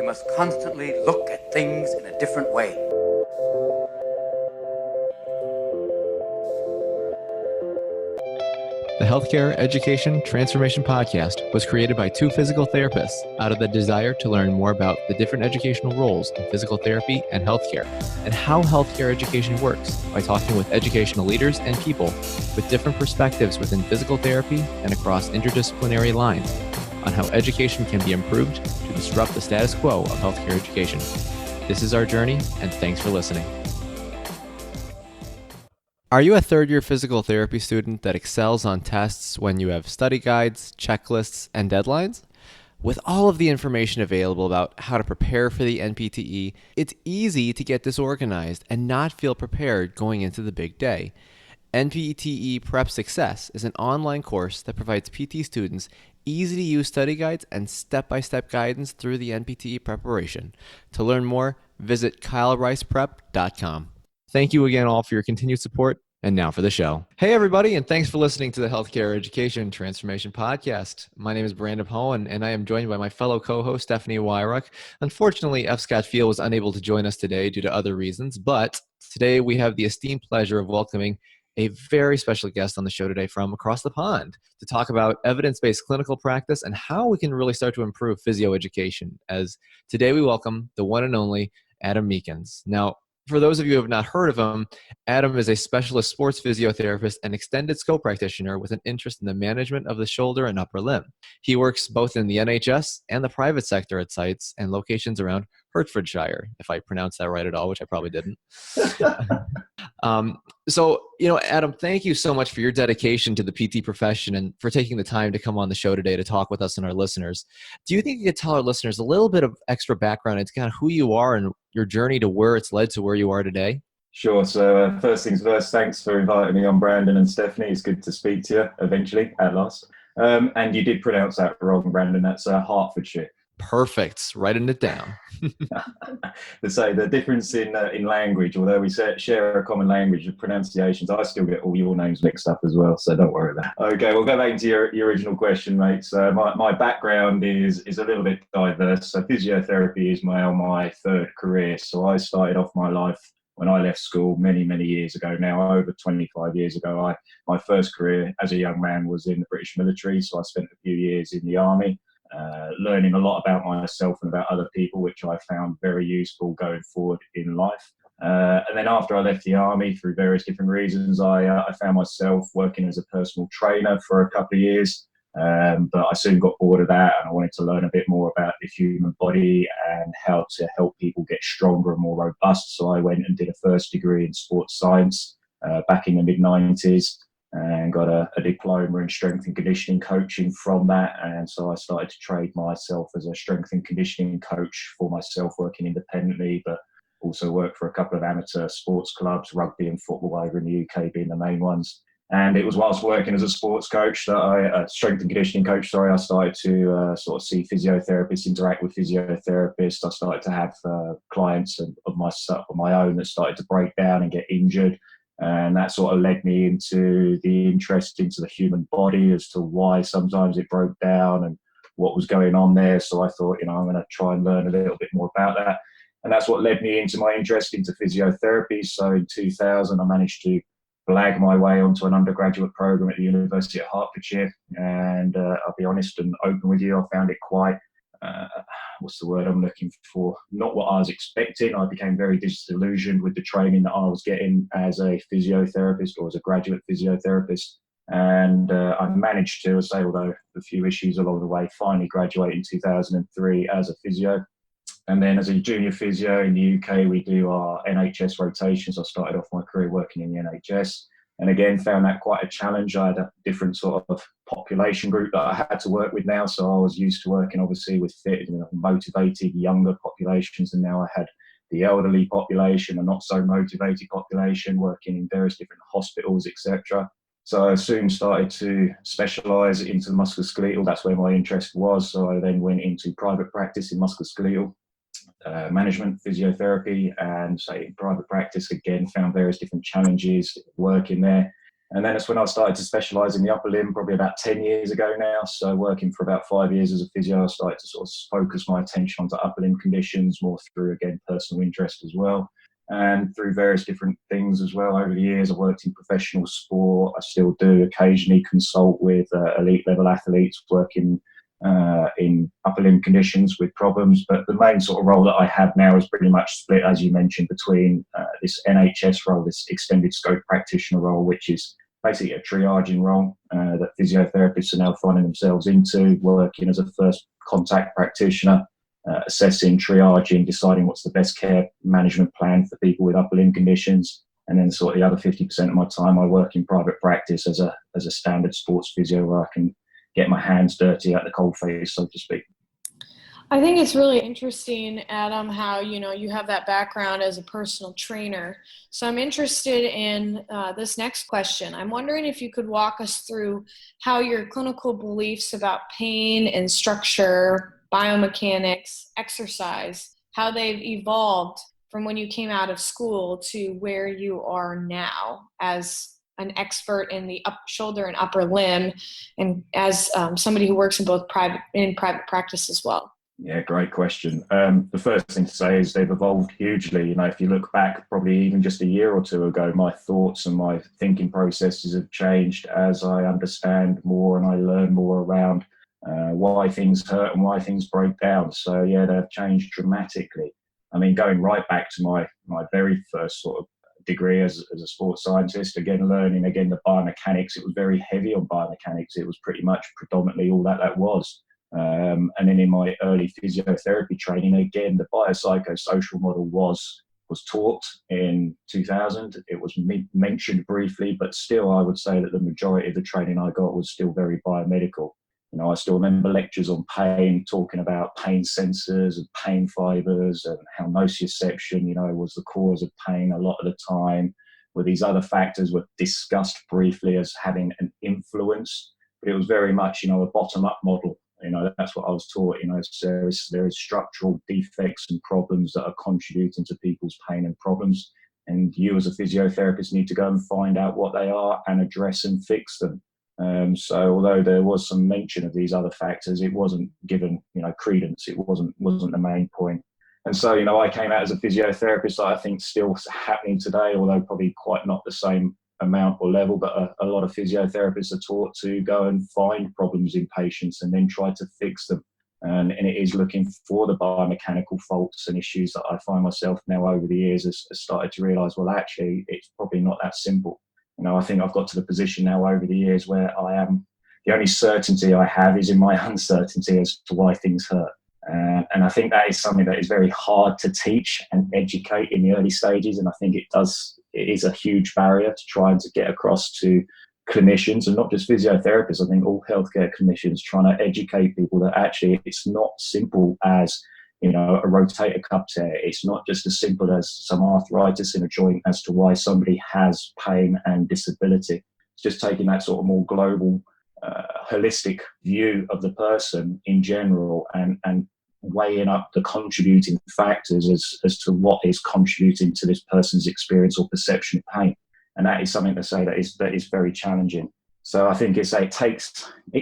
must constantly look at things in a different way. The Healthcare Education Transformation Podcast was created by two physical therapists out of the desire to learn more about the different educational roles in physical therapy and healthcare, and how healthcare education works by talking with educational leaders and people with different perspectives within physical therapy and across interdisciplinary lines on how education can be improved to disrupt the status quo of healthcare education. This is our journey, and thanks for listening. Are you a third-year physical therapy student that excels on tests when you have study guides, checklists, and deadlines? With all of the information available about how to prepare for the NPTE, it's easy to get disorganized and not feel prepared going into the big day. NPTE Prep Success is an online course that provides PT students easy-to-use study guides and step-by-step guidance through the NPTE preparation. To learn more, visit kylericeprep.com. Thank you again all for your continued support. And now for the show. Hey, everybody, and thanks for listening to the Healthcare Education Transformation Podcast. My name is Brandon Poen, and I am joined by my fellow co-host, Stephanie Weyrauch. Unfortunately, F Scott Feil was unable to join us today due to other reasons, but today we have the esteemed pleasure of welcoming a very special guest on the show today from across the pond to talk about evidence-based clinical practice and how we can really start to improve physio education. As today we welcome the one and only Adam Meakins. Now, for those of you who have not heard of him, Adam is a specialist sports physiotherapist and extended scope practitioner with an interest in the management of the shoulder and upper limb. He works both in the NHS and the private sector at sites and locations around Hertfordshire, if I pronounced that right at all, which I probably didn't. So, Adam, thank you so much for your dedication to the PT profession and for taking the time to come on the show today to talk with us and our listeners. Do you think you could tell our listeners a little bit of extra background into kind of who you are and your journey to where it's led to where you are today? Sure. So first things first, thanks for inviting me on, Brandon and Stephanie. It's good to speak to you eventually, at last. And you did pronounce that wrong, Brandon. That's Hertfordshire. Perfect. Writing it down. To say the difference in language, although we share a common language of pronunciations, I still get all your names mixed up as well, so don't worry about that. Okay, we'll go back into your original question, mate. So my background is a little bit diverse. So physiotherapy is my third career. So I started off my life when I left school many years ago now, over 25 years ago. My first career as a young man was in the British military, so I spent a few years in the army. Learning a lot about myself and about other people, which I found very useful going forward in life. And then after I left the army, through various different reasons, I found myself working as a personal trainer for a couple of years. But I soon got bored of that, and I wanted to learn a bit more about the human body and how to help people get stronger and more robust. So I went and did a first degree in sports science back in the mid-90s. And got a diploma in strength and conditioning coaching from that. And so I started to trade myself as a strength and conditioning coach for myself, working independently, but also worked for a couple of amateur sports clubs, rugby and football over in the UK being the main ones. And it was whilst working as a sports coach that strength and conditioning coach, I started to sort of see physiotherapists, interact with physiotherapists. I started to have clients of my own that started to break down and get injured. And that sort of led me into the interest into the human body as to why sometimes it broke down and what was going on there. So I thought, I'm going to try and learn a little bit more about that. And that's what led me into my interest into physiotherapy. So in 2000, I managed to blag my way onto an undergraduate program at the University of Hertfordshire. And I'll be honest and open with you, I found it quite, what's the word I'm looking for? Not what I was expecting. I became very disillusioned with the training that I was getting as a physiotherapist or as a graduate physiotherapist. And I managed to, although a few issues along the way, finally graduate in 2003 as a physio. And then as a junior physio in the UK, we do our NHS rotations. I started off my career working in the NHS. And again, found that quite a challenge. I had a different sort of population group that I had to work with now. So I was used to working obviously with fit, motivated younger populations. And now I had the elderly population and not so motivated population working in various different hospitals, etc. So I soon started to specialise into musculoskeletal. That's where my interest was. So I then went into private practice in musculoskeletal management, physiotherapy, and in private practice again found various different challenges working there. And then that's when I started to specialize in the upper limb, probably about 10 years ago now. So working for about 5 years as a physio, I started to sort of focus my attention onto upper limb conditions, more through, again, personal interest as well. And through various different things as well over the years. I've worked in professional sport. I still do occasionally consult with elite level athletes working in upper limb conditions with problems. But the main sort of role that I have now is pretty much split, as you mentioned, between this NHS role, this extended scope practitioner role, which is basically a triaging role that physiotherapists are now finding themselves into, working as a first contact practitioner, assessing, triaging, deciding what's the best care management plan for people with upper limb conditions. And then sort of the other 50% of my time I work in private practice as a standard sports physio, where I can get my hands dirty at the coalface, so to speak. I think it's really interesting, Adam, how, you have that background as a personal trainer. So I'm interested in this next question. I'm wondering if you could walk us through how your clinical beliefs about pain and structure, biomechanics, exercise, how they've evolved from when you came out of school to where you are now as an expert in the shoulder and upper limb, and as somebody who works in both private practice as well. Yeah, great question. The first thing to say is they've evolved hugely. If you look back probably even just a year or two ago, my thoughts and my thinking processes have changed as I understand more and I learn more around why things hurt and why things break down. So yeah, they've changed dramatically. Going right back to my very first sort of degree as a sports scientist, learning the biomechanics. It was very heavy on biomechanics. It was pretty much predominantly all that was. And then in my early physiotherapy training, again, the biopsychosocial model was taught in 2000. It was mentioned briefly, but still I would say that the majority of the training I got was still very biomedical. I still remember lectures on pain, talking about pain sensors and pain fibers and how nociception, was the cause of pain a lot of the time, where these other factors were discussed briefly as having an influence. But it was very much, a bottom-up model. That's what I was taught. There is structural defects and problems that are contributing to people's pain and problems. And you as a physiotherapist need to go and find out what they are and address and fix them. So although there was some mention of these other factors, it wasn't given, credence. It wasn't the main point. And so, I came out as a physiotherapist that I think still happening today, although probably quite not the same amount or level, but a lot of physiotherapists are taught to go and find problems in patients and then try to fix them. And it is looking for the biomechanical faults and issues that I find myself now over the years has started to realise, well, actually, it's probably not that simple. I think I've got to the position now over the years where the only certainty I have is in my uncertainty as to why things hurt. And I think that is something that is very hard to teach and educate in the early stages. And I think it is a huge barrier to try and to get across to clinicians, and not just physiotherapists. I think all healthcare clinicians trying to educate people that actually it's not simple as, a rotator cuff tear. It's not just as simple as some arthritis in a joint as to why somebody has pain and disability. It's just taking that sort of more global, holistic view of the person in general and weighing up the contributing factors as to what is contributing to this person's experience or perception of pain. And that is something to say that is very challenging. So I think it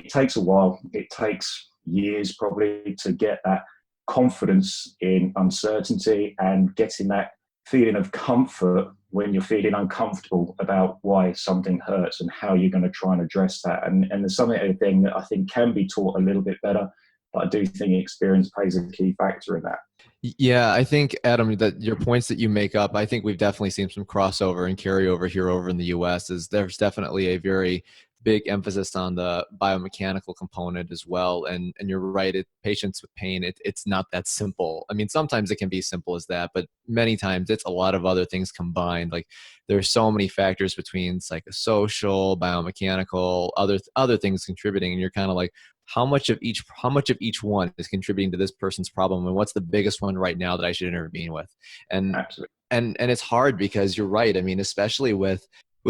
takes a while. It takes years probably to get that confidence in uncertainty and getting that feeling of comfort when you're feeling uncomfortable about why something hurts and how you're going to try and address that. And there's something thing that I think can be taught a little bit better, but I do think experience plays a key factor in that. Yeah, I think, Adam, that your points that you make up, I think we've definitely seen some crossover and carryover here over in the US. There's definitely a very big emphasis on the biomechanical component as well. And you're right, patients with pain, it's not that simple. Sometimes it can be simple as that, but many times it's a lot of other things combined. Like there's so many factors between psychosocial, biomechanical, other things contributing. And you're kind of like, how much of each one is contributing to this person's problem, and what's the biggest one right now that I should intervene with? And Absolutely. And it's hard because you're right. Especially with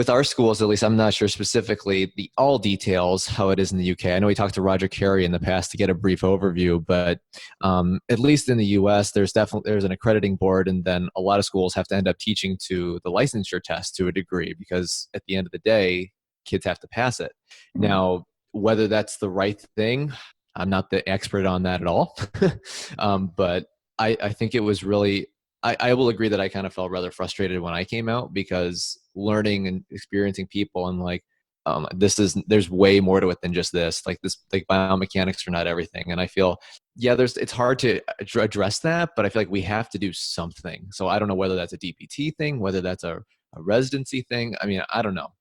our schools, at least, I'm not sure specifically all details how it is in the UK. I know we talked to Roger Carey in the past to get a brief overview, but at least in the US, there's an accrediting board, and then a lot of schools have to end up teaching to the licensure test to a degree, because at the end of the day, kids have to pass it. Now, whether that's the right thing, I'm not the expert on that at all. But I think it was really, I will agree that I kind of felt rather frustrated when I came out, because learning and experiencing people and like, there's way more to it than just this. Like biomechanics are not everything. And I feel, it's hard to address that, but I feel like we have to do something. So I don't know whether that's a DPT thing, whether that's a residency thing. I mean, I don't know.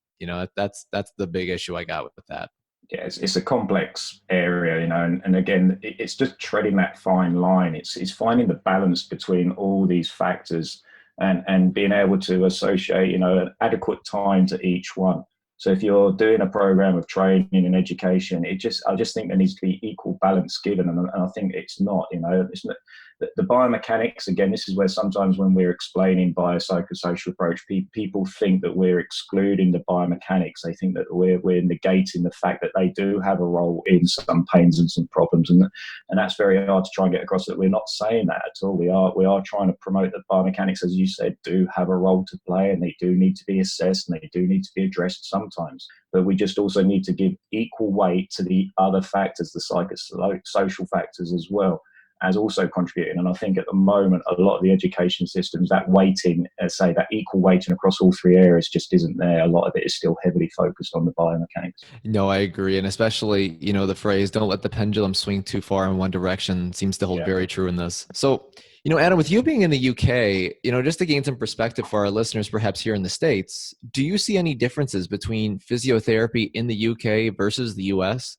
That's the big issue I got with that. Yeah, it's a complex area, and again, it's just treading that fine line. It's finding the balance between all these factors and being able to associate, an adequate time to each one. So if you're doing a program of training and education, I just think there needs to be equal balance given, and I think it's not. It's not, the biomechanics, again, this is where sometimes when we're explaining biopsychosocial approach, people think that we're excluding the biomechanics. They think that we're negating the fact that they do have a role in some pains and some problems, and that's very hard to try and get across, that we're not saying that at all. We are trying to promote that biomechanics, as you said, do have a role to play, and they do need to be assessed, and they do need to be addressed sometimes. But we just also need to give equal weight to the other factors, the psychosocial factors as well, as also contributing. And I think at the moment, a lot of the education systems, that weighting, that equal weighting across all three areas just isn't there. A lot of it is still heavily focused on the biomechanics. No, I agree. And especially, the phrase, don't let the pendulum swing too far in one direction, seems to hold very true in this. So, Adam, with you being in the UK, just to gain some perspective for our listeners, perhaps here in the States, do you see any differences between physiotherapy in the UK versus the US?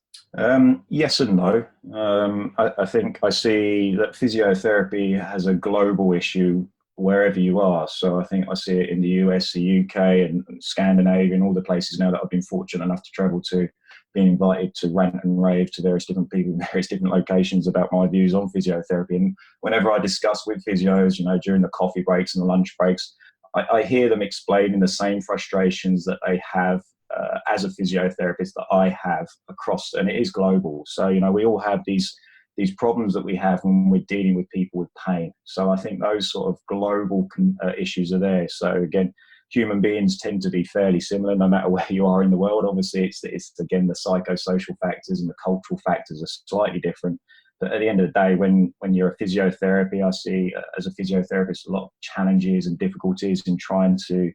Yes and no. I think I see that physiotherapy has a global issue wherever you are. So I think I see it in the US, the UK, and Scandinavia, and all the places now that I've been fortunate enough to travel to, being invited to rant and rave to various different people in various different locations about my views on physiotherapy. And whenever I discuss with physios, during the coffee breaks and the lunch breaks, I hear them explaining the same frustrations that they have as a physiotherapist that I have across, and it is global. So, we all have these problems that we have when we're dealing with people with pain. So I think those sort of global issues are there. So again, human beings tend to be fairly similar no matter where you are in the world. Obviously, it's again, the psychosocial factors and the cultural factors are slightly different. But at the end of the day, when you're a physiotherapy, I see as a physiotherapist a lot of challenges and difficulties in trying to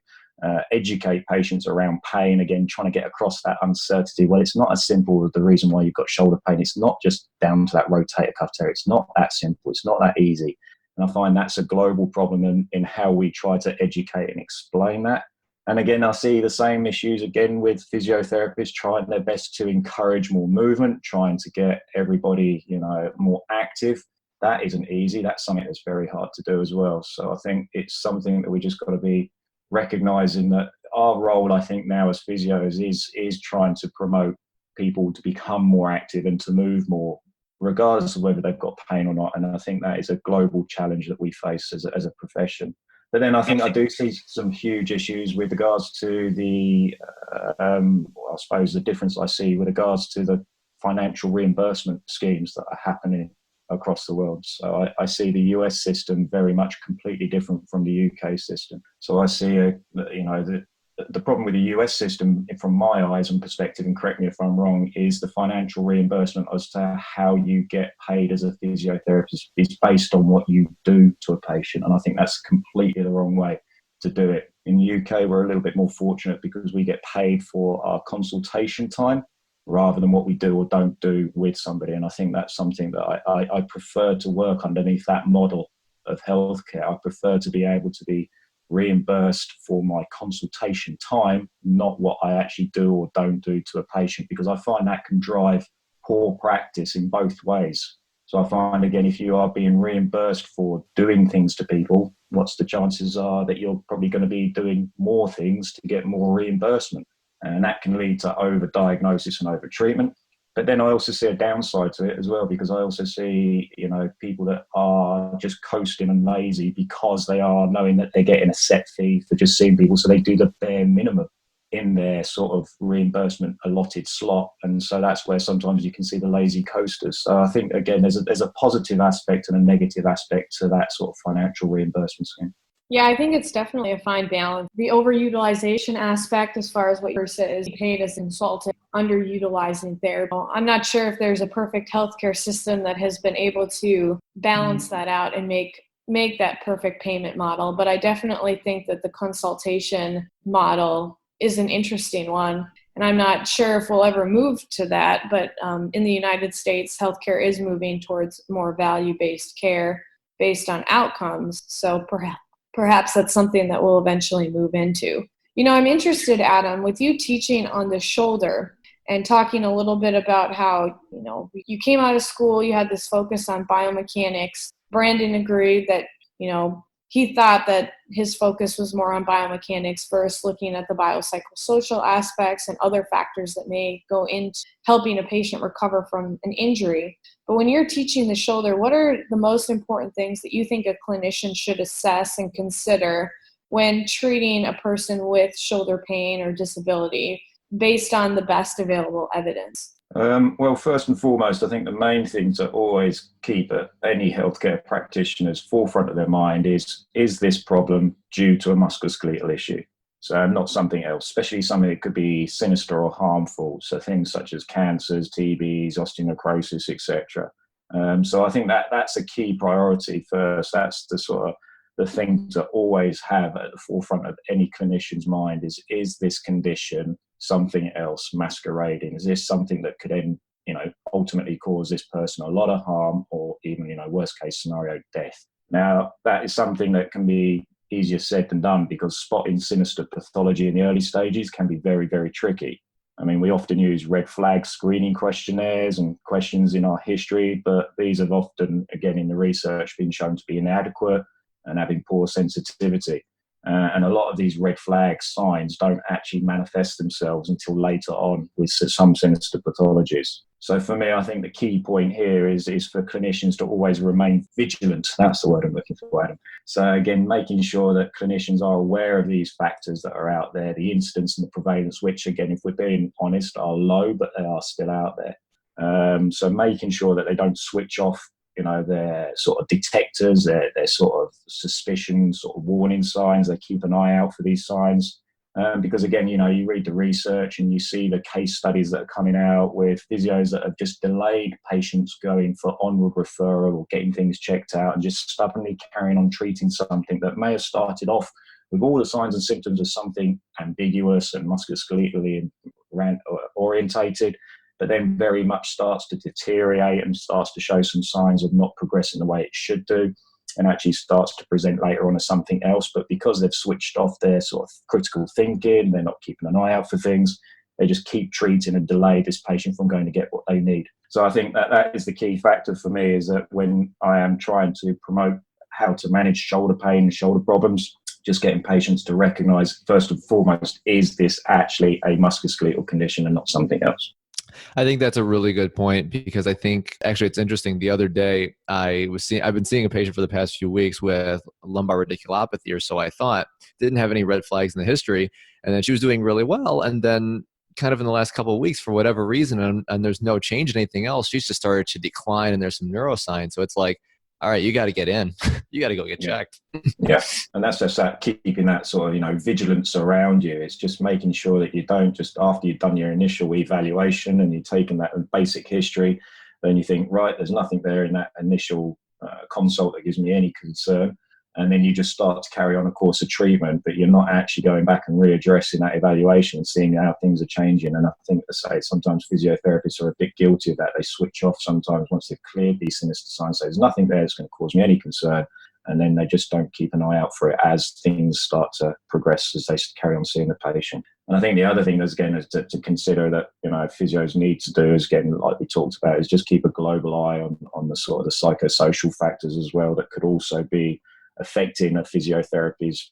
educate patients around pain, again, trying to get across that uncertainty. Well, it's not as simple as the reason why you've got shoulder pain. It's not just down to that rotator cuff tear. It's not that simple. It's not that easy. And I find that's a global problem in how we try to educate and explain that. And again, I see the same issues again with physiotherapists trying their best to encourage more movement, trying to get everybody, more active. That isn't easy. That's something that's very hard to do as well. So I think it's something that we just got to be recognizing, that our role, I think now as physios, is trying to promote people to become more active and to move more, regardless of whether they've got pain or not. And I think that is a global challenge that we face as a profession. But then I think I do see some huge issues with regards to the, I suppose the difference I see with regards to the financial reimbursement schemes that are happening across the world. So I see the US system very much completely different from the UK system. So I see, the problem with the US system, from my eyes and perspective, and correct me if I'm wrong, is the financial reimbursement as to how you get paid as a physiotherapist is based on what you do to a patient. And I think that's completely the wrong way to do it. In the UK, we're a little bit more fortunate because we get paid for our consultation time rather than what we do or don't do with somebody. And I think that's something that I prefer to work underneath that model of healthcare. I prefer to be able to be reimbursed for my consultation time, not what I actually do or don't do to a patient, because I find that can drive poor practice in both ways. So I find, again, if you are being reimbursed for doing things to people, what's the chances are that you're probably going to be doing more things to get more reimbursement? And that can lead to over-diagnosis and over-treatment. But then I also see a downside to it as well, because I also see, people that are just coasting and lazy because they are knowing that they're getting a set fee for just seeing people. So they do the bare minimum in their sort of reimbursement allotted slot. And so that's where sometimes you can see the lazy coasters. So I think, again, there's a positive aspect and a negative aspect to that sort of financial reimbursement scheme. Yeah, I think it's definitely a fine balance. The overutilization aspect, as far as what you're saying, is paid as a consultant, underutilizing therapy. I'm not sure if there's a perfect healthcare system that has been able to balance that out and make that perfect payment model. But I definitely think that the consultation model is an interesting one. And I'm not sure if we'll ever move to that, but in the United States, healthcare is moving towards more value-based care based on outcomes. So perhaps that's something that we'll eventually move into. I'm interested, Adam, with you teaching on the shoulder and talking a little bit about how, you came out of school, you had this focus on biomechanics. Brandon agreed that, he thought that his focus was more on biomechanics versus looking at the biopsychosocial aspects and other factors that may go into helping a patient recover from an injury. But when you're teaching the shoulder, what are the most important things that you think a clinician should assess and consider when treating a person with shoulder pain or disability based on the best available evidence? Well, first and foremost, I think the main thing to always keep at any healthcare practitioner's forefront of their mind is this problem due to a musculoskeletal issue? So not something else, especially something that could be sinister or harmful. So things such as cancers, TBs, osteonecrosis, etc. So I think that's a key priority first. That's the sort of the thing to always have at the forefront of any clinician's mind is this condition something else masquerading? Is this something that could then, ultimately cause this person a lot of harm or even, worst case scenario, death? Now, that is something that can be easier said than done because spotting sinister pathology in the early stages can be very, very tricky. I mean, we often use red flag screening questionnaires and questions in our history, but these have often, again, in the research, been shown to be inadequate and having poor sensitivity. And a lot of these red flag signs don't actually manifest themselves until later on with some sinister pathologies. So for me, I think the key point here is for clinicians to always remain vigilant. That's the word I'm looking for, Adam. So again, making sure that clinicians are aware of these factors that are out there, the incidence and the prevalence, which again, if we're being honest, are low, but they are still out there. So making sure that they don't switch off their sort of detectors, their sort of suspicions, sort of warning signs. They keep an eye out for these signs. Because again, you read the research and you see the case studies that are coming out with physios that have just delayed patients going for onward referral or getting things checked out and just stubbornly carrying on treating something that may have started off with all the signs and symptoms of something ambiguous and musculoskeletally orientated, but then very much starts to deteriorate and starts to show some signs of not progressing the way it should do and actually starts to present later on as something else. But because they've switched off their sort of critical thinking, they're not keeping an eye out for things, they just keep treating and delay this patient from going to get what they need. So I think that is the key factor for me, is that when I am trying to promote how to manage shoulder pain and shoulder problems, just getting patients to recognize, first and foremost, is this actually a musculoskeletal condition and not something else? I think that's a really good point because I think actually it's interesting. The other day I've been seeing a patient for the past few weeks with lumbar radiculopathy, or so I thought, didn't have any red flags in the history. And then she was doing really well. And then kind of in the last couple of weeks, for whatever reason, and there's no change in anything else, she's just started to decline and there's some neuroscience. So it's like, all right, you got to get in. You got to go get checked. Yeah. And that's just that keeping that sort of, vigilance around you. It's just making sure that you don't just after you've done your initial evaluation and you've taken that basic history, then you think, right, there's nothing there in that initial consult that gives me any concern. And then you just start to carry on a course of treatment, but you're not actually going back and readdressing that evaluation and seeing how things are changing. And I think, sometimes physiotherapists are a bit guilty of that. They switch off sometimes once they've cleared these sinister signs. So there's nothing there that's going to cause me any concern. And then they just don't keep an eye out for it as things start to progress, as they carry on seeing the patient. And I think the other thing is, again, is to consider that, physios need to do is, again, like we talked about, is just keep a global eye on the sort of the psychosocial factors as well that could also be affecting a physiotherapy's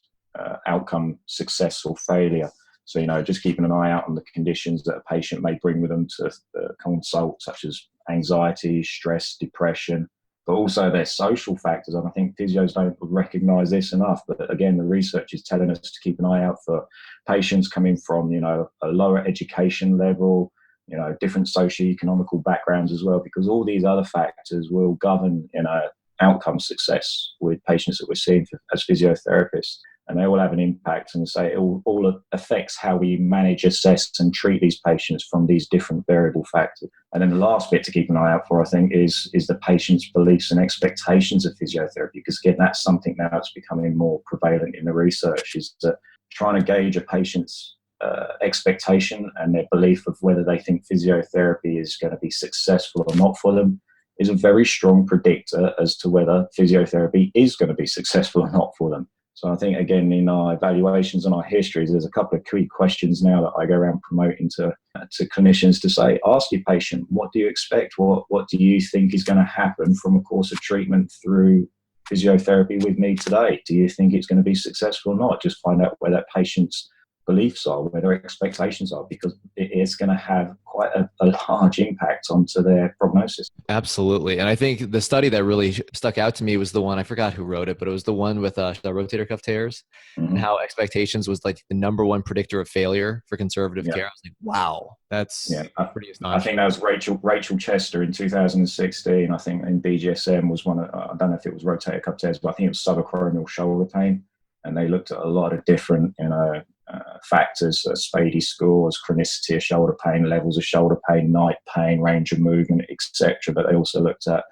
outcome, success or failure. So, just keeping an eye out on the conditions that a patient may bring with them to consult, such as anxiety, stress, depression, but also their social factors. And I think physios don't recognise this enough. But again, the research is telling us to keep an eye out for patients coming from, a lower education level, different socioeconomical backgrounds as well, because all these other factors will govern, outcome success with patients that we're seeing as physiotherapists. And they all have an impact, and say it all affects how we manage, assess, and treat these patients from these different variable factors. And then the last bit to keep an eye out for, I think, is the patient's beliefs and expectations of physiotherapy. Because again, that's something now that's becoming more prevalent in the research, is that trying to gauge a patient's expectation and their belief of whether they think physiotherapy is going to be successful or not for them is a very strong predictor as to whether physiotherapy is going to be successful or not for them. So I think, again, in our evaluations and our histories, there's a couple of key questions now that I go around promoting to clinicians to say, ask your patient, what do you expect? What do you think is going to happen from a course of treatment through physiotherapy with me today? Do you think it's going to be successful or not? Just find out where that patient's beliefs are, where their expectations are, because it is going to have quite a large impact onto their prognosis. Absolutely. And I think the study that really stuck out to me was the one, I forgot who wrote it, but it was the one with the rotator cuff tears, and how expectations was like the number one predictor of failure for conservative care. I was like, wow, that's pretty astonishing. I think that was Rachel Chester in 2016. I think in BGSM was one of, I don't know if it was rotator cuff tears, but I think it was subacromial shoulder pain. And they looked at a lot of different, factors, Spady scores, chronicity of shoulder pain, levels of shoulder pain, night pain, range of movement, etc. But they also looked at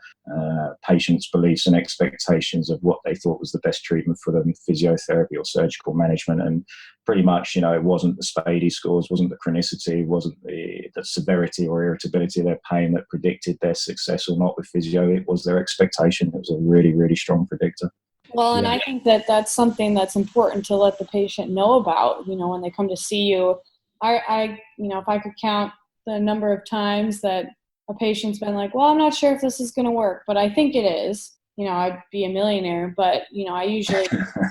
patients' beliefs and expectations of what they thought was the best treatment for them, physiotherapy or surgical management. And pretty much, it wasn't the Spady scores, wasn't the chronicity, wasn't the severity or irritability of their pain that predicted their success or not with physio. It was their expectation. It was a really, really strong predictor. Well, and I think that that's something that's important to let the patient know about, when they come to see you. I if I could count the number of times that a patient's been like, well, I'm not sure if this is going to work, but I think it is, I'd be a millionaire. But, I usually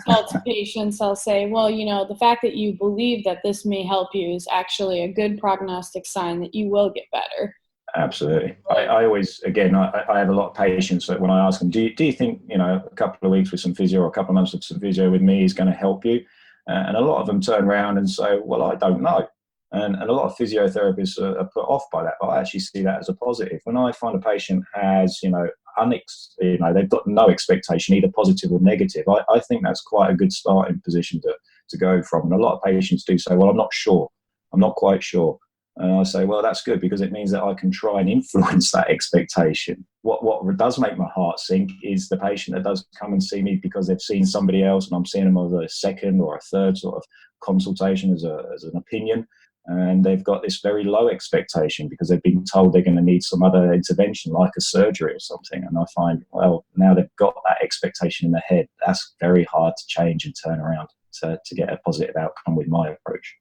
tell to patients, I'll say, well, the fact that you believe that this may help you is actually a good prognostic sign that you will get better. Absolutely. I always, again, I have a lot of patients that when I ask them, do you think, a couple of weeks with some physio or a couple of months with some physio with me is going to help you? And a lot of them turn around and say, well, I don't know. And a lot of physiotherapists are put off by that, but I actually see that as a positive. When I find a patient has, they've got no expectation, either positive or negative, I think that's quite a good starting position to go from. And a lot of patients do say, well, I'm not sure. I'm not quite sure. And I say, well, that's good, because it means that I can try and influence that expectation. What does make my heart sink is the patient that does come and see me because they've seen somebody else and I'm seeing them over a second or a third sort of consultation as an opinion. And they've got this very low expectation because they've been told they're going to need some other intervention like a surgery or something. And I find, well, now they've got that expectation in their head. That's very hard to change and turn around to get a positive outcome with my approach.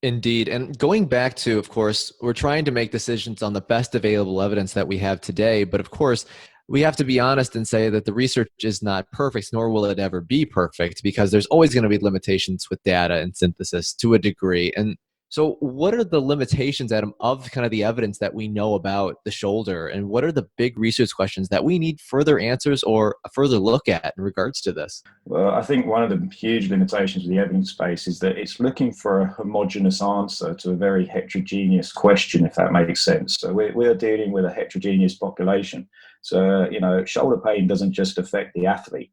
Indeed. And going back to, of course, we're trying to make decisions on the best available evidence that we have today. But of course, we have to be honest and say that the research is not perfect, nor will it ever be perfect, because there's always going to be limitations with data and synthesis to a degree. And so what are the limitations, Adam, of kind of the evidence that we know about the shoulder? And what are the big research questions that we need further answers or a further look at in regards to this? Well, I think one of the huge limitations of the evidence space is that it's looking for a homogeneous answer to a very heterogeneous question, if that makes sense. So we're dealing with a heterogeneous population. So, shoulder pain doesn't just affect the athlete.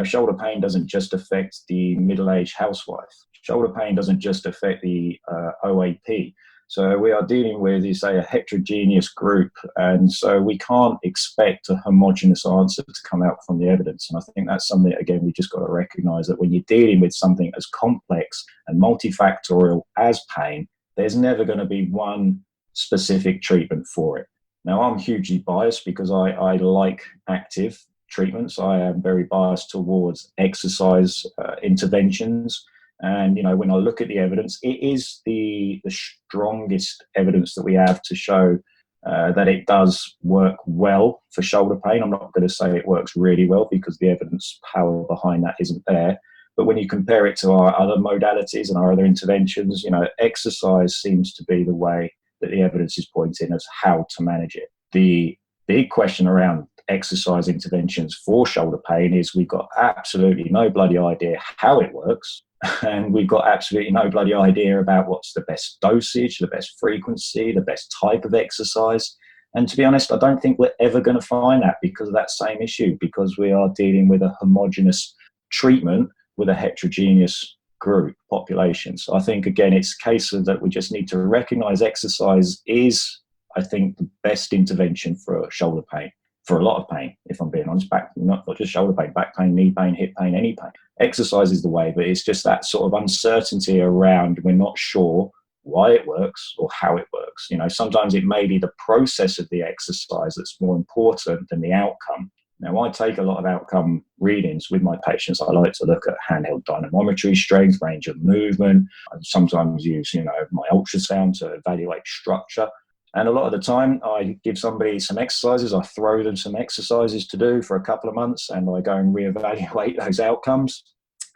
Shoulder pain doesn't just affect the middle-aged housewife. Shoulder pain doesn't just affect the OAP. So we are dealing with, you say, a heterogeneous group. And so we can't expect a homogeneous answer to come out from the evidence. And I think that's something, again, we just got to recognize that when you're dealing with something as complex and multifactorial as pain, there's never going to be one specific treatment for it. Now, I'm hugely biased because I like active treatments. I am very biased towards exercise interventions. And, when I look at the evidence, it is the strongest evidence that we have to show that it does work well for shoulder pain. I'm not going to say it works really well because the evidence power behind that isn't there. But when you compare it to our other modalities and our other interventions, exercise seems to be the way that the evidence is pointing as how to manage it. The big question around exercise interventions for shoulder pain is we've got absolutely no bloody idea how it works. And we've got absolutely no bloody idea about what's the best dosage, the best frequency, the best type of exercise. And to be honest, I don't think we're ever going to find that because of that same issue, because we are dealing with a homogenous treatment with a heterogeneous group population. So I think, again, it's a case of that we just need to recognize exercise is, I think, the best intervention for shoulder pain, for a lot of pain, if I'm being honest, back, not just shoulder pain, back pain, knee pain, hip pain, any pain. Exercise is the way, but it's just that sort of uncertainty around, we're not sure why it works or how it works. You know, sometimes it may be the process of the exercise that's more important than the outcome. Now, I take a lot of outcome readings with my patients. I like to look at handheld dynamometry, strength, range of movement. I sometimes use, my ultrasound to evaluate structure. And a lot of the time, I give somebody some exercises. I throw them some exercises to do for a couple of months, and I go and reevaluate those outcomes.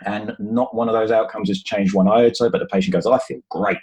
And not one of those outcomes has changed one iota, but the patient goes, I feel great.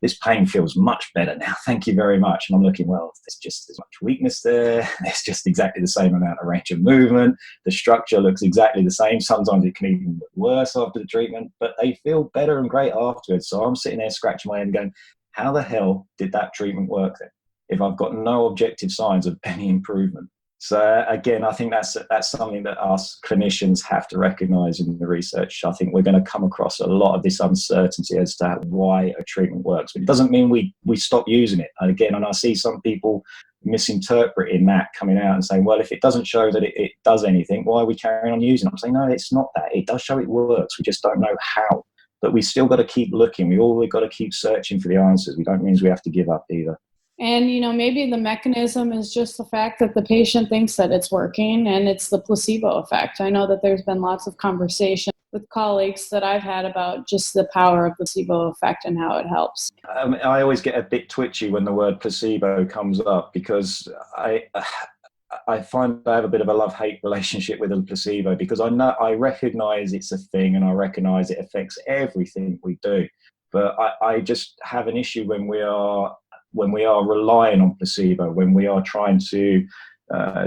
This pain feels much better now. Thank you very much. And I'm looking, well, there's just as much weakness there. There's just exactly the same amount of range of movement. The structure looks exactly the same. Sometimes it can even look worse after the treatment, but they feel better and great afterwards. So I'm sitting there scratching my head going, how the hell did that treatment work then, if I've got no objective signs of any improvement? So again, I think that's something that us clinicians have to recognize in the research. I think we're going to come across a lot of this uncertainty as to why a treatment works, but it doesn't mean we stop using it. And again, and I see some people misinterpreting that, coming out and saying, well, if it doesn't show that it does anything, why are we carrying on using it? I'm saying, no, it's not that. It does show it works. We just don't know how. But we still got to keep looking. We always got to keep searching for the answers. We don't mean we have to give up either. And, maybe the mechanism is just the fact that the patient thinks that it's working, and it's the placebo effect. I know that there's been lots of conversation with colleagues that I've had about just the power of the placebo effect and how it helps. I always get a bit twitchy when the word placebo comes up, because I find I have a bit of a love-hate relationship with the placebo, because I recognize it's a thing and I recognize it affects everything we do. But I just have an issue when we are relying on placebo, when we are trying to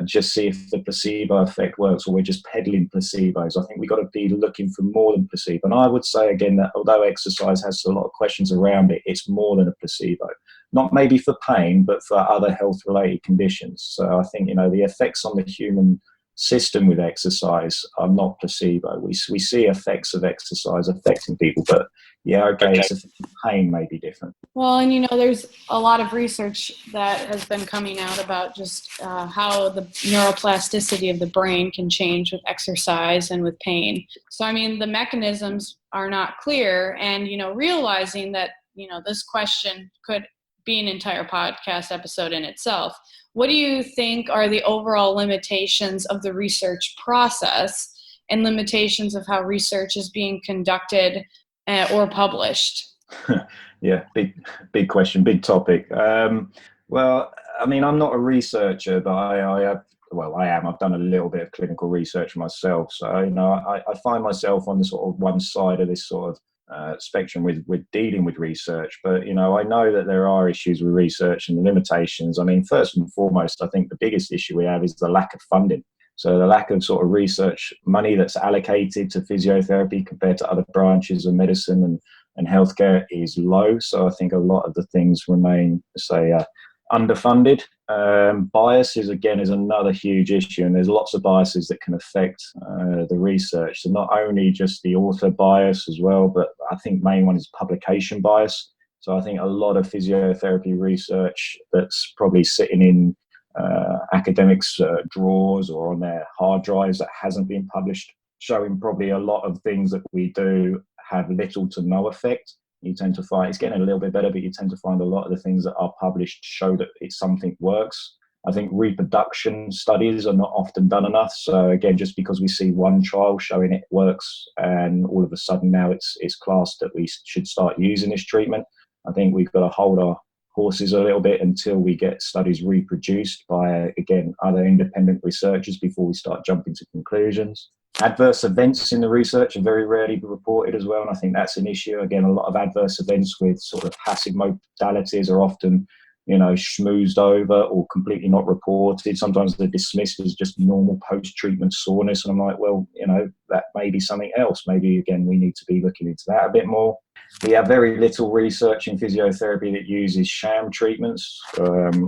just see if the placebo effect works, or we're just peddling placebos. I think we've got to be looking for more than placebo. And I would say, again, that although exercise has a lot of questions around it, it's more than a placebo. Not maybe for pain, but for other health-related conditions. So I think, the effects on the human system with exercise are not placebo. We see effects of exercise affecting people, but it's pain may be different. Well, and there's a lot of research that has been coming out about just how the neuroplasticity of the brain can change with exercise and with pain. So, the mechanisms are not clear, and, realizing that, this question could be an entire podcast episode in itself. What do you think are the overall limitations of the research process and limitations of how research is being conducted or published? Yeah, big question, big topic. Well, I'm not a researcher, but I am. I've done a little bit of clinical research myself. So, I find myself on the sort of one side of this sort of spectrum with dealing with research. But, I know that there are issues with research and the limitations. First and foremost, I think the biggest issue we have is the lack of funding. So the lack of sort of research money that's allocated to physiotherapy compared to other branches of medicine and healthcare is low. So I think a lot of the things remain, underfunded. Bias is another huge issue, and there's lots of biases that can affect the research. So not only just the author bias as well, but I think main one is publication bias. So I think a lot of physiotherapy research that's probably sitting in academics' drawers or on their hard drives that hasn't been published, showing probably a lot of things that we do have little to no effect. You tend to find it's getting a little bit better, but you tend to find a lot of the things that are published show that something works. I think reproduction studies are not often done enough. So again, just because we see one trial showing it works and all of a sudden now it's classed that we should start using this treatment, I think we've got to hold our horses a little bit until we get studies reproduced by, again, other independent researchers before we start jumping to conclusions. Adverse events in the research are very rarely reported as well, and I think that's an issue. Again, a lot of adverse events with sort of passive modalities are often, schmoozed over or completely not reported. Sometimes they're dismissed as just normal post-treatment soreness, and I'm like, well, that may be something else. Maybe, again, we need to be looking into that a bit more. we have very little research in physiotherapy that uses sham treatments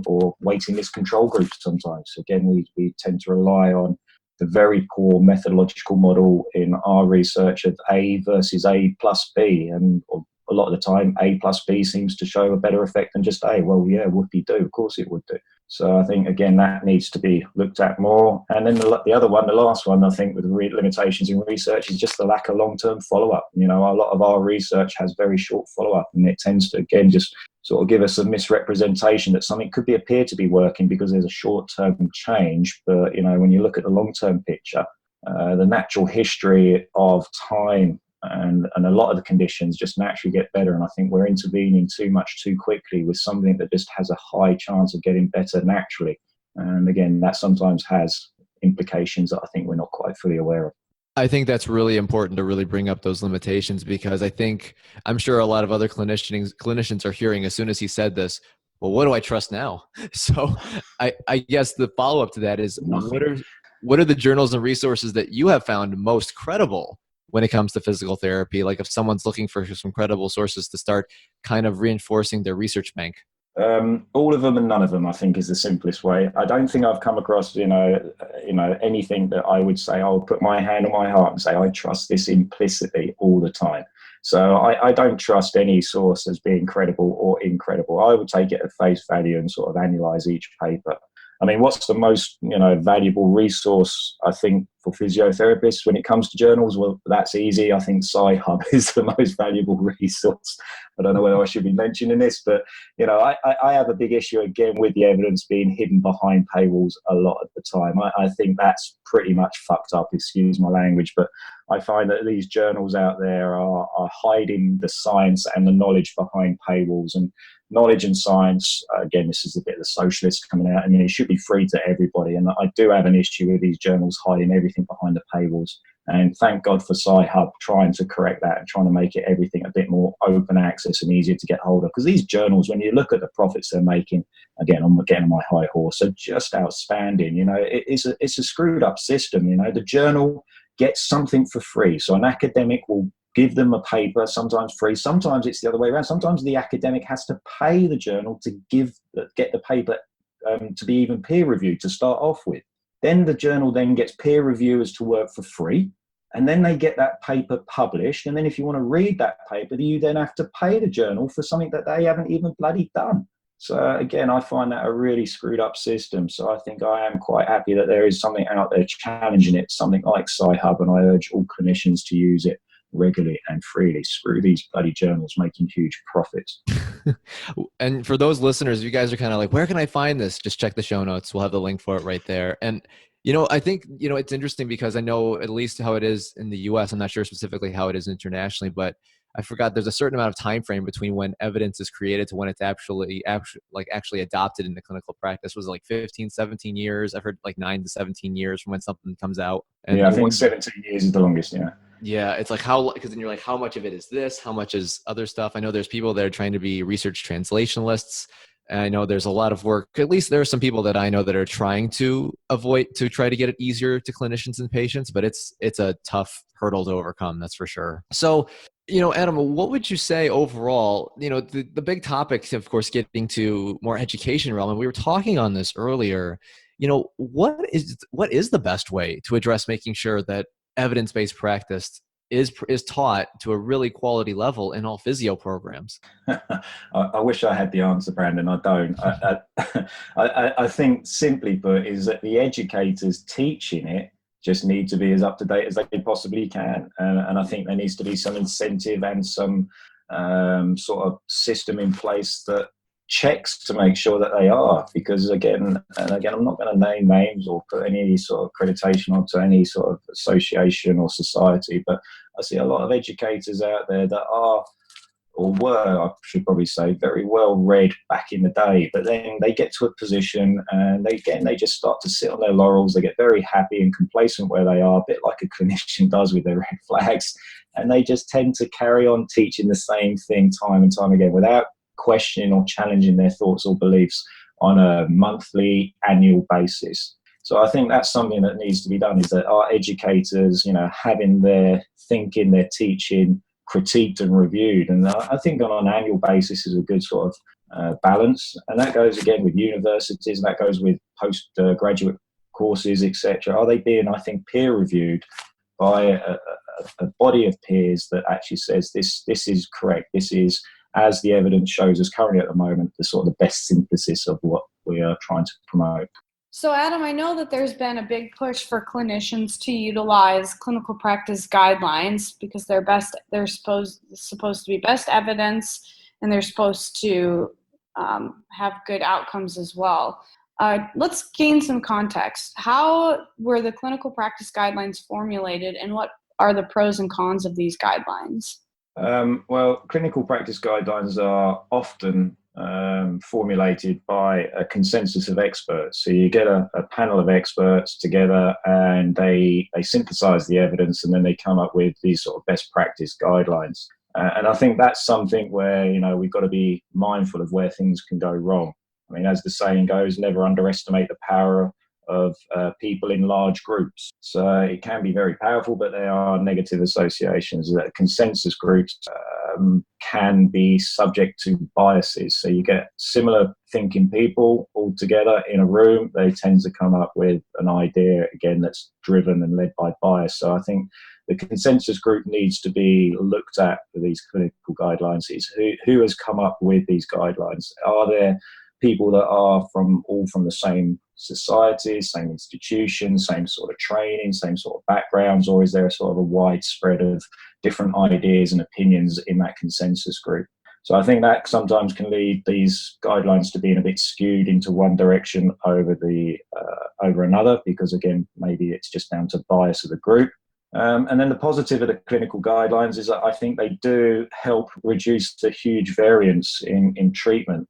or waiting list control groups sometimes. Again, we tend to rely on the very poor methodological model in our research of A versus A plus B. And a lot of the time, A plus B seems to show a better effect than just A. Well, yeah, whoop-de-doo, of course it would do. So I think, again, that needs to be looked at more. And then the other one, the last one, I think, with the limitations in research is just the lack of long-term follow-up. You know, a lot of our research has very short follow-up, and it tends to, again, just sort of give us a misrepresentation that something could appear to be working because there's a short-term change. But, you know, when you look at the long-term picture, the natural history of time and a lot of the conditions just naturally get better. And I think we're intervening too much too quickly with something that just has a high chance of getting better naturally. And again, that sometimes has implications that I think we're not quite fully aware of. I think that's really important to really bring up those limitations, because I'm sure a lot of other clinicians are hearing as soon as he said this, well, what do I trust now? So I guess the follow-up to that is, what are the journals and resources that you have found most credible when it comes to physical therapy? Like if someone's looking for some credible sources to start kind of reinforcing their research bank. All of them and none of them, I think, is the simplest way. I don't think I've come across, anything that I would say, I'll put my hand on my heart and say, I trust this implicitly all the time. So I don't trust any source as being credible or incredible. I would take it at face value and sort of analyze each paper. I mean, what's the most, valuable resource, I think, for physiotherapists when it comes to journals? Well, that's easy. I think Sci-Hub is the most valuable resource. I don't know whether I should be mentioning this, but, I have a big issue, again, with the evidence being hidden behind paywalls a lot of the time. I think that's pretty much fucked up, excuse my language, but I find that these journals out there are hiding the science and the knowledge behind paywalls. And knowledge and science, again, this is a bit of the socialist coming out, and it should be free to everybody. And I do have an issue with these journals hiding everything behind the paywalls. And thank God for Sci-Hub trying to correct that and trying to make it everything a bit more open access and easier to get hold of. Because these journals, when you look at the profits they're making, again, I'm getting on my high horse, are just outstanding. It's a screwed up system. The journal gets something for free. So an academic will give them a paper, sometimes free, sometimes it's the other way around. Sometimes the academic has to pay the journal to get the paper to be even peer reviewed to start off with. Then the journal then gets peer reviewers to work for free, and then they get that paper published. And then if you want to read that paper, you then have to pay the journal for something that they haven't even bloody done. So again, I find that a really screwed up system. So I think I am quite happy that there is something out there challenging it, something like Sci-Hub, and I urge all clinicians to use it regularly and freely. Screw these bloody journals making huge profits. And for those listeners, you guys are kind of like, where can I find this? Just check the show notes. We'll have the link for it right there. And, I think, it's interesting because I know at least how it is in the US. I'm not sure specifically how it is internationally, but I forgot there's a certain amount of time frame between when evidence is created to when it's actually adopted into clinical practice. Was it like 15, 17 years? I've heard like 9 to 17 years from when something comes out. And yeah, I think 17 years is the longest, yeah. Yeah, it's like because then you're like, how much of it is this? How much is other stuff? I know there's people that are trying to be research translationalists. And I know there's a lot of work. At least there are some people that I know that are trying to try to get it easier to clinicians and patients, but it's a tough hurdle to overcome, that's for sure. So, Adam, what would you say overall, the big topics, of course, getting to more education realm, and we were talking on this earlier, what is the best way to address making sure that evidence-based practice is taught to a really quality level in all physio programs? I wish I had the answer, Brandon. I don't. I think, simply put, is that the educators teaching it just need to be as up to date as they possibly can, and I think there needs to be some incentive and some sort of system in place that checks to make sure that they are, because again, I'm not going to name names or put any sort of accreditation onto any sort of association or society, but I see a lot of educators out there that are, or were, I should probably say, very well read back in the day, but then they get to a position and they just start to sit on their laurels. They get very happy and complacent where they are, a bit like a clinician does with their red flags, and they just tend to carry on teaching the same thing time and time again without questioning or challenging their thoughts or beliefs on a monthly, annual basis. So I think that's something that needs to be done, is that our educators, having their thinking, their teaching critiqued and reviewed. And I think on an annual basis is a good sort of balance. And that goes again with universities, and that goes with postgraduate courses, etc. Are they being, I think, peer reviewed by a body of peers that actually says this is correct, this is, as the evidence shows us currently at the moment, the sort of the best synthesis of what we are trying to promote. So Adam, I know that there's been a big push for clinicians to utilize clinical practice guidelines because they're supposed to be best evidence, and they're supposed to have good outcomes as well. Let's gain some context. How were the clinical practice guidelines formulated, and what are the pros and cons of these guidelines? Well, clinical practice guidelines are often formulated by a consensus of experts. So you get a panel of experts together, and they synthesize the evidence, and then they come up with these sort of best practice guidelines. And I think that's something where, we've got to be mindful of where things can go wrong. I mean, as the saying goes, never underestimate the power of people in large groups. So it can be very powerful, but there are negative associations. That consensus groups can be subject to biases. So you get similar thinking people all together in a room. They tend to come up with an idea, again, that's driven and led by bias. So I think the consensus group needs to be looked at for these clinical guidelines. Is who has come up with these guidelines? Are there people that are from the same society, same institutions, same sort of training, same sort of backgrounds, or is there a sort of a wide spread of different ideas and opinions in that consensus group? So I think that sometimes can lead these guidelines to being a bit skewed into one direction over another, because again, maybe it's just down to bias of the group. And then the positive of the clinical guidelines is that I think they do help reduce the huge variance in treatment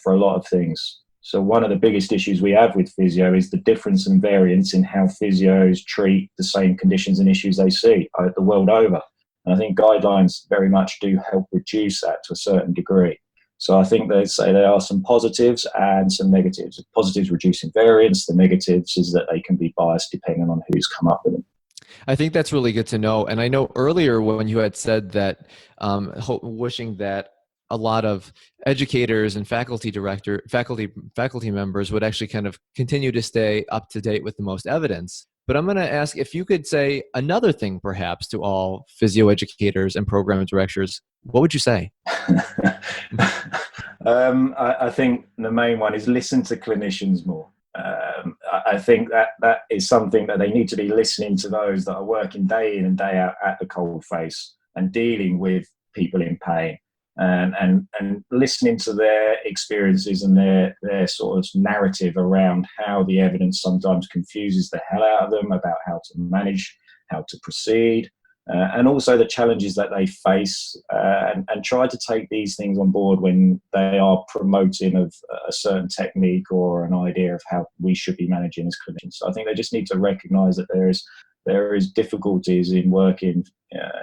for a lot of things. So one of the biggest issues we have with physio is the difference and variance in how physios treat the same conditions and issues they see the world over. And I think guidelines very much do help reduce that to a certain degree. So I think they say there are some positives and some negatives. The positives reducing variance, the negatives is that they can be biased depending on who's come up with them. I think that's really good to know. And I know earlier when you had said that wishing that a lot of educators and faculty members would actually kind of continue to stay up to date with the most evidence. But I'm going to ask if you could say another thing perhaps to all physio educators and program directors, what would you say? I think the main one is listen to clinicians more. I think that is something that they need to be listening to those that are working day in and day out at the cold face and dealing with people in pain, and listening to their experiences and their sort of narrative around how the evidence sometimes confuses the hell out of them about how to manage, how to proceed, and also the challenges that they face, and try to take these things on board when they are promoting of a certain technique or an idea of how we should be managing as clinicians. So I think they just need to recognise that there is difficulties in working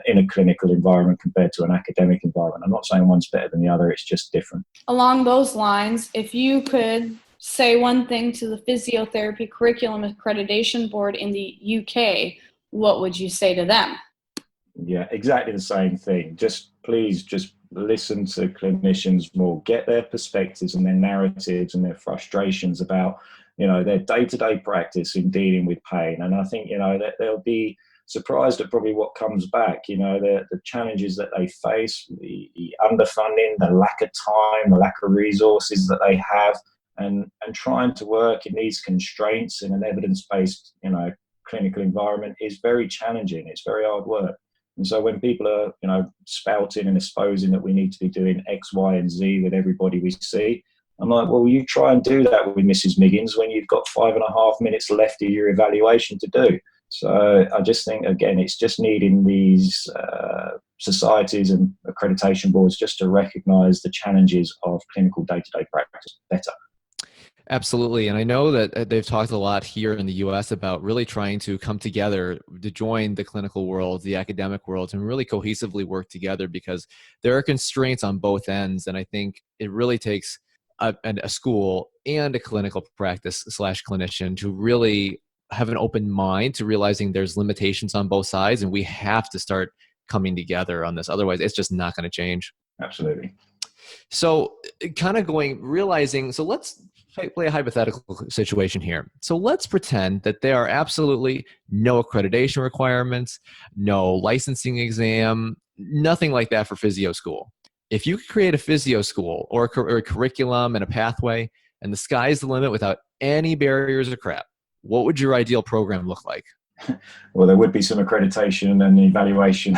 in a clinical environment compared to an academic environment. I'm not saying one's better than the other, it's just different. Along those lines, if you could say one thing to the Physiotherapy Curriculum Accreditation Board in the UK, what would you say to them? Yeah, exactly the same thing. Please listen to clinicians more, get their perspectives and their narratives and their frustrations about, their day-to-day practice in dealing with pain. And I think, that they'll be surprised at probably what comes back, the challenges that they face, the underfunding, the lack of time, the lack of resources that they have, and trying to work in these constraints in an evidence-based, clinical environment is very challenging. It's very hard work. And so when people are, spouting and espousing that we need to be doing X, Y, and Z with everybody we see, I'm like, well, you try and do that with Mrs. Meakins when you've got 5.5 minutes left of your evaluation to do. So I just think, again, it's just needing these societies and accreditation boards just to recognise the challenges of clinical day-to-day practice better. Absolutely. And I know that they've talked a lot here in the US about really trying to come together to join the clinical world, the academic world, and really cohesively work together, because there are constraints on both ends. And I think it really takes a school and a clinical practice / clinician to really have an open mind to realizing there's limitations on both sides. And we have to start coming together on this. Otherwise, it's just not going to change. Absolutely. So kind of realizing, so let's play a hypothetical situation here. So let's pretend that there are absolutely no accreditation requirements, no licensing exam, nothing like that for physio school. If you could create a physio school or a curriculum and a pathway, and the sky's the limit without any barriers or crap, what would your ideal program look like? Well, there would be some accreditation and evaluation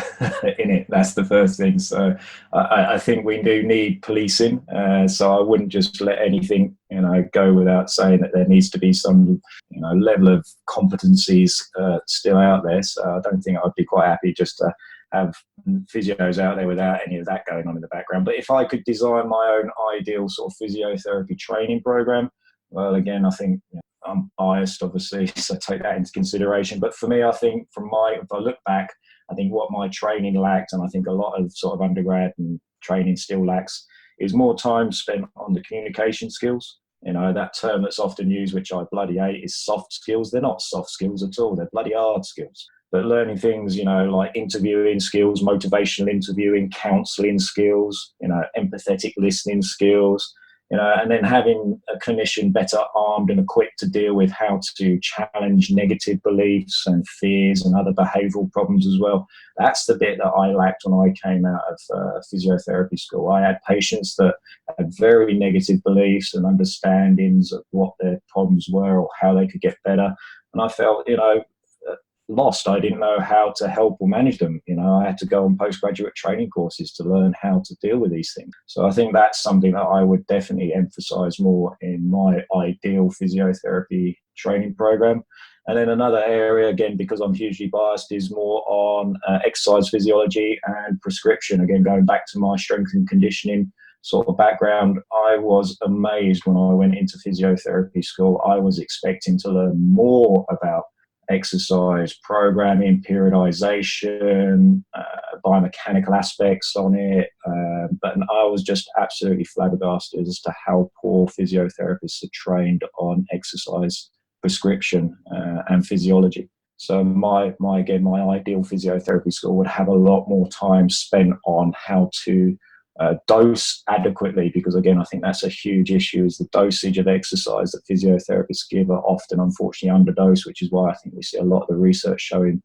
in it. That's the first thing. So I think we do need policing. So I wouldn't just let anything, go without saying that there needs to be some, level of competencies still out there. So I don't think I'd be quite happy just to have physios out there without any of that going on in the background. But if I could design my own ideal sort of physiotherapy training program, well, again, I think I'm biased, obviously, so take that into consideration. But for me, I think if I look back, I think what my training lacked, and I think a lot of sort of undergrad and training still lacks, is more time spent on the communication skills. That term that's often used, which I bloody hate, is soft skills. They're not soft skills at all. They're bloody hard skills. But learning things, like interviewing skills, motivational interviewing, counselling skills, empathetic listening skills, and then having a clinician better armed and equipped to deal with how to challenge negative beliefs and fears and other behavioural problems as well. That's the bit that I lacked when I came out of physiotherapy school. I had patients that had very negative beliefs and understandings of what their problems were or how they could get better. And I felt, lost. I didn't know how to help or manage them. I had to go on postgraduate training courses to learn how to deal with these things. So I think that's something that I would definitely emphasize more in my ideal physiotherapy training program. And then another area, again, because I'm hugely biased, is more on exercise physiology and prescription. Again, going back to my strength and conditioning sort of background, I was amazed when I went into physiotherapy school. I was expecting to learn more about exercise, programming, periodization, biomechanical aspects on it. But I was just absolutely flabbergasted as to how poor physiotherapists are trained on exercise prescription and physiology. So my ideal physiotherapy school would have a lot more time spent on how to dose adequately, because again, I think that's a huge issue, is the dosage of exercise that physiotherapists give are often unfortunately underdosed, which is why I think we see a lot of the research showing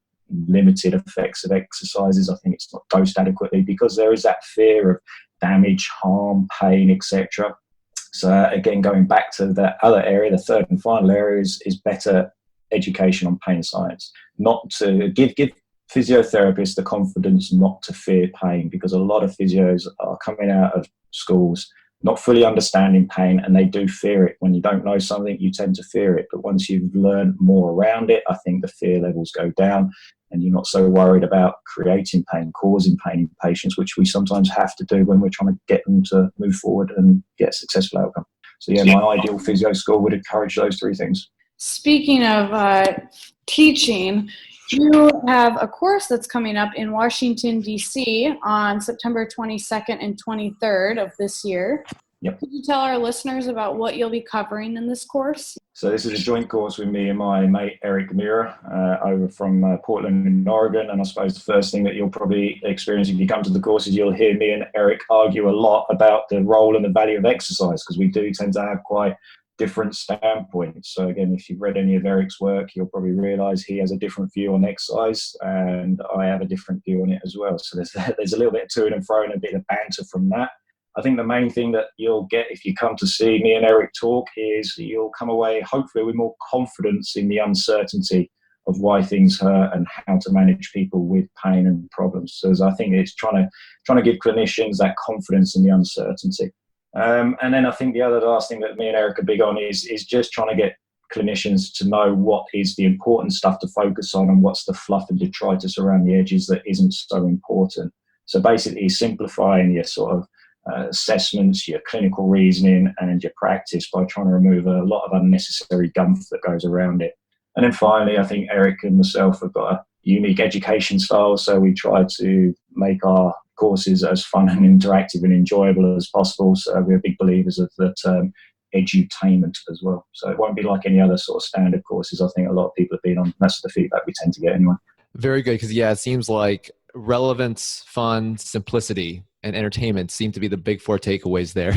limited effects of exercises. I think it's not dosed adequately because there is that fear of damage, harm, pain, etc. So again, going back to that other area, the third and final area is better education on pain science, not to give physiotherapists the confidence not to fear pain, because a lot of physios are coming out of schools not fully understanding pain, and they do fear it. When you don't know something, you tend to fear it. But once you've learned more around it, I think the fear levels go down and you're not so worried about creating pain, causing pain in patients, which we sometimes have to do when we're trying to get them to move forward and get a successful outcome. So yeah, my ideal physio school would encourage those three things. Speaking of teaching, you have a course that's coming up in Washington, D.C. on September 22nd and 23rd of this year. Yep. Could you tell our listeners about what you'll be covering in this course? So this is a joint course with me and my mate Eric Mira over from Portland in Oregon. And I suppose the first thing that you'll probably experience if you come to the course is you'll hear me and Eric argue a lot about the role and the value of exercise, because we do tend to have quite different standpoints. So again, if you've read any of Eric's work, you'll probably realize he has a different view on exercise and I have a different view on it as well. So there's a little bit of to and fro and a bit of banter from that. I think the main thing that you'll get if you come to see me and Eric talk is you'll come away hopefully with more confidence in the uncertainty of why things hurt and how to manage people with pain and problems. So I think it's trying to give clinicians that confidence in the uncertainty. And then I think the last thing that me and Eric are big on is just trying to get clinicians to know what is the important stuff to focus on and what's the fluff and detritus around the edges that isn't so important. So basically simplifying your sort of assessments, your clinical reasoning and your practice by trying to remove a lot of unnecessary gumph that goes around it. And then finally, I think Eric and myself have got a unique education style, so we try to make our courses as fun and interactive and enjoyable as possible. So we're big believers of the term edutainment as well. So it won't be like any other sort of standard courses I think a lot of people have been on. That's the feedback we tend to get anyway. Very good, because yeah, it seems like relevance, fun, simplicity, and entertainment seem to be the big four takeaways there.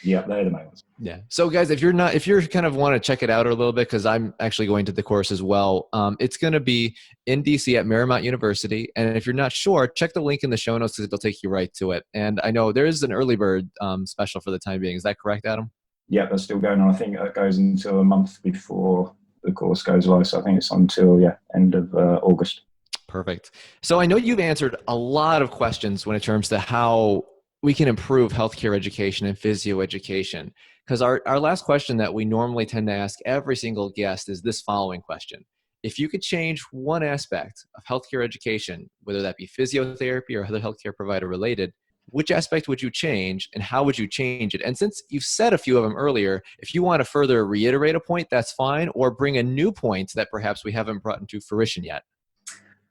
Yeah, they're the main ones. Yeah. So guys, if you're kind of want to check it out a little bit, because I'm actually going to the course as well. It's going to be in DC at Marymount University. And if you're not sure, check the link in the show notes because it'll take you right to it. And I know there is an early bird special for the time being. Is that correct, Adam? Yeah, that's still going on. I think it goes until a month before the course goes live. So I think it's until, end of August. Perfect. So I know you've answered a lot of questions when it comes to how we can improve healthcare education and physio education. Because our last question that we normally tend to ask every single guest is this following question. If you could change one aspect of healthcare education, whether that be physiotherapy or other healthcare provider related, which aspect would you change and how would you change it? And since you've said a few of them earlier, if you want to further reiterate a point, that's fine, or bring a new point that perhaps we haven't brought into fruition yet.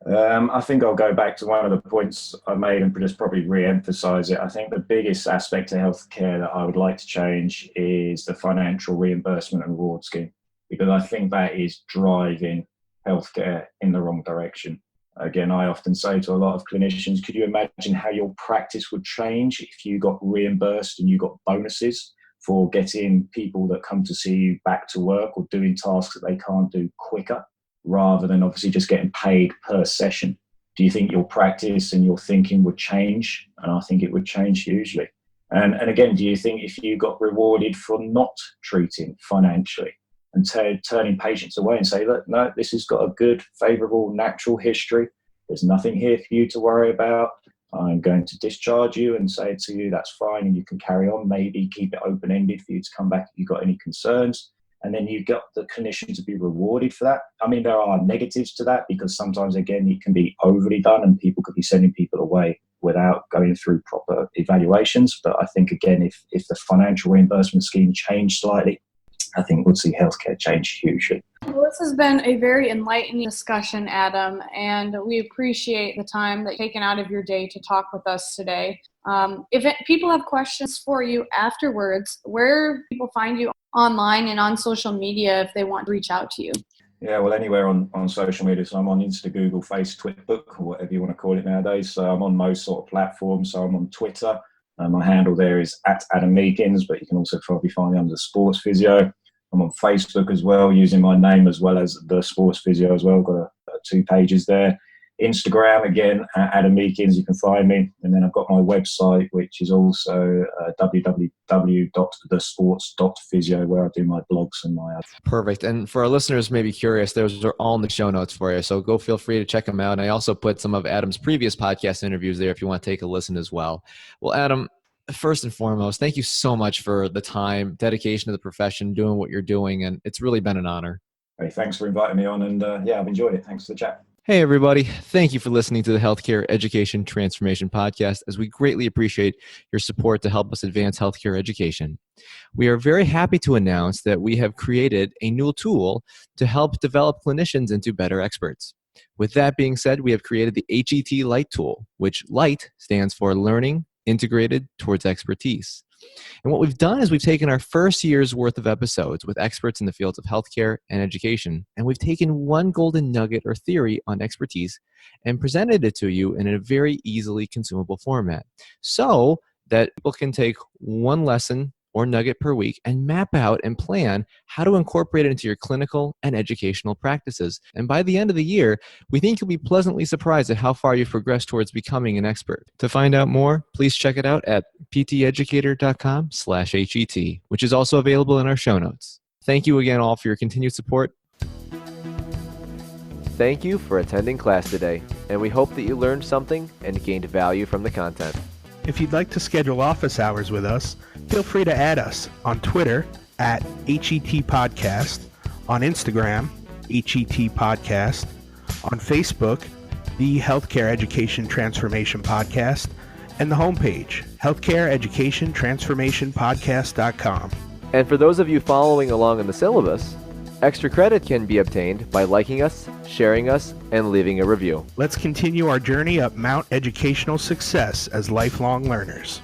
I think I'll go back to one of the points I made and just probably re-emphasize it. I think the biggest aspect of healthcare that I would like to change is the financial reimbursement and reward scheme, because I think that is driving healthcare in the wrong direction. Again, I often say to a lot of clinicians, could you imagine how your practice would change if you got reimbursed and you got bonuses for getting people that come to see you back to work or doing tasks that they can't do quicker, rather than obviously just getting paid per session? Do you think your practice and your thinking would change? And I think it would change hugely. And again, do you think if you got rewarded for not treating financially and turning patients away and say, look, no, this has got a good, favourable, natural history. There's nothing here for you to worry about. I'm going to discharge you and say to you, that's fine, and you can carry on. Maybe keep it open-ended for you to come back if you've got any concerns. And then you got the clinician to be rewarded for that. I mean, there are negatives to that because sometimes, again, it can be overly done and people could be sending people away without going through proper evaluations. But I think, again, if the financial reimbursement scheme changed slightly, I think we'll see healthcare change hugely. Well, this has been a very enlightening discussion, Adam, and we appreciate the time that you've taken out of your day to talk with us today. People have questions for you afterwards, where do people find you online and on social media if they want to reach out to you? Yeah, well, anywhere on social media. So I'm on Insta, Google, Face, Twitter, or whatever you want to call it nowadays. So I'm on most sort of platforms. So I'm on Twitter. My handle there is @Adam Meakins, but you can also probably find me under the Sports Physio. I'm on Facebook as well, using my name as well as the Sports Physio as well. Got 2 pages there. Instagram, again, @Adam Meakins, you can find me. And then I've got my website, which is also www.thesports.physio, where I do my blogs and my... Perfect. And for our listeners maybe curious, those are all in the show notes for you. So go feel free to check them out. And I also put some of Adam's previous podcast interviews there if you want to take a listen as well. Well, Adam, first and foremost, thank you so much for the time, dedication to the profession, doing what you're doing. And it's really been an honor. Hey, thanks for inviting me on. And I've enjoyed it. Thanks for the chat. Hey, everybody. Thank you for listening to the Healthcare Education Transformation Podcast, as we greatly appreciate your support to help us advance healthcare education. We are very happy to announce that we have created a new tool to help develop clinicians into better experts. With that being said, we have created the HET Light tool, which LIGHT stands for Learning Integrated Towards Expertise. And what we've done is we've taken our first year's worth of episodes with experts in the fields of healthcare and education, and we've taken one golden nugget or theory on expertise and presented it to you in a very easily consumable format so that people can take one lesson or nugget per week and map out and plan how to incorporate it into your clinical and educational practices. And by the end of the year, we think you'll be pleasantly surprised at how far you've progressed towards becoming an expert. To find out more, please check it out at pteducator.com/HET, which is also available in our show notes. Thank you again all for your continued support. Thank you for attending class today, and we hope that you learned something and gained value from the content. If you'd like to schedule office hours with us, feel free to add us on Twitter @HET Podcast, on Instagram, HET Podcast, on Facebook, the Healthcare Education Transformation Podcast, and the homepage, healthcareeducationtransformationpodcast.com. And for those of you following along in the syllabus, extra credit can be obtained by liking us, sharing us, and leaving a review. Let's continue our journey up Mount Educational Success as lifelong learners.